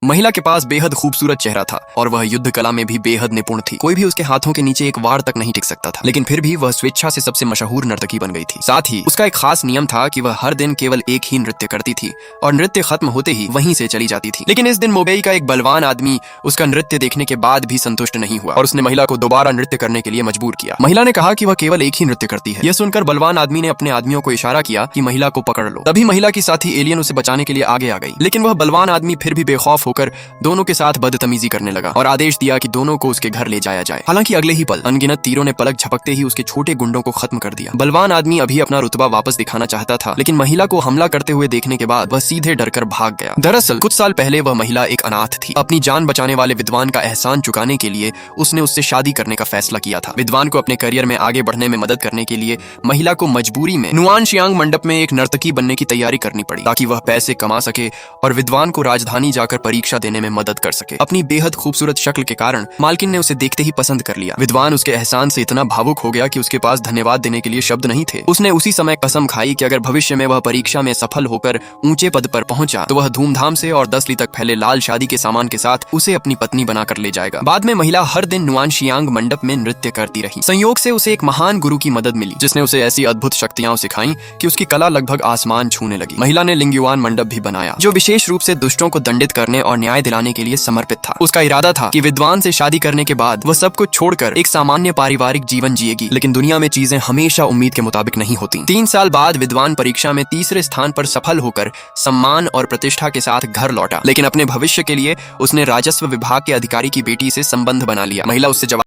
महिला के पास बेहद खूबसूरत चेहरा था और वह युद्ध कला में भी बेहद निपुण थी। कोई भी उसके हाथों के नीचे एक वार तक नहीं टिक सकता था, लेकिन फिर भी वह स्वेच्छा से सबसे मशहूर नर्तकी बन गई थी। साथ ही उसका एक खास नियम था कि वह हर दिन केवल एक ही नृत्य करती थी और नृत्य खत्म होते ही वहीं से चली जाती थी। लेकिन इस दिन मुंबई का एक बलवान आदमी उसका नृत्य देखने के बाद भी संतुष्ट नहीं हुआ और उसने महिला को दोबारा नृत्य करने के लिए मजबूर किया। महिला ने कहा कि वह केवल एक ही नृत्य करती है। यह सुनकर बलवान आदमी ने अपने आदमियों को इशारा किया कि महिला को पकड़ लो। तभी महिला की साथी एलियन उसे बचाने के लिए आगे आ गई, लेकिन वह बलवान आदमी फिर भी बेखौफ होकर दोनों के साथ बदतमीजी करने लगा और आदेश दिया कि दोनों को उसके घर ले जाया जाए। हालांकि अगले ही पल अनगिनत तीरों ने पलक झपकते ही उसके छोटे गुंडों को खत्म कर दिया। बलवान आदमी अभी अपना रुतबा वापस दिखाना चाहता था, लेकिन महिला को हमला करते हुए देखने के बाद वह सीधे डरकर भाग गया। दरअसल कुछ साल पहले वह महिला एक अनाथ थी। अपनी जान बचाने वाले विद्वान का एहसान चुकाने के लिए उसने उससे शादी करने का फैसला किया था। विद्वान को अपने करियर में आगे बढ़ने में मदद करने के लिए महिला को मजबूरी में नुआनशियांग मंडप में एक नर्तकी बनने की तैयारी करनी पड़ी, ताकि वह पैसे कमा सके और विद्वान को राजधानी जाकर परीक्षा देने में मदद कर सके। अपनी बेहद खूबसूरत शक्ल के कारण मालकिन ने उसे देखते ही पसंद कर लिया। विद्वान उसके एहसान से इतना भावुक हो गया कि उसके पास धन्यवाद देने के लिए शब्द नहीं थे। उसने उसी समय कसम खाई कि अगर भविष्य में वह परीक्षा में सफल होकर ऊंचे पद पर पहुंचा तो वह धूमधाम से और 10 ली तक फैले लाल शादी के सामान के साथ उसे अपनी पत्नी बनाकर ले जाएगा। बाद में महिला हर दिन नुआनशियांग मंडप में नृत्य करती रही। संयोग से उसे एक महान गुरु की मदद मिली, जिसने उसे ऐसी अद्भुत शक्तियां सिखाई कि उसकी कला लगभग आसमान छूने लगी। महिला ने लिंगयुआन मंडप भी बनाया, जो विशेष रूप से दुष्टों को दंडित करने और न्याय दिलाने के लिए समर्पित था। उसका इरादा था कि विद्वान से शादी करने के बाद वह सब कुछ छोड़कर एक सामान्य पारिवारिक जीवन जिएगी, लेकिन दुनिया में चीजें हमेशा उम्मीद के मुताबिक नहीं होती। 3 साल बाद विद्वान परीक्षा में तीसरे स्थान पर सफल होकर सम्मान और प्रतिष्ठा के साथ घर लौटा, लेकिन अपने भविष्य के लिए उसने राजस्व विभाग के अधिकारी की बेटी से संबंध बना लिया। महिला उससे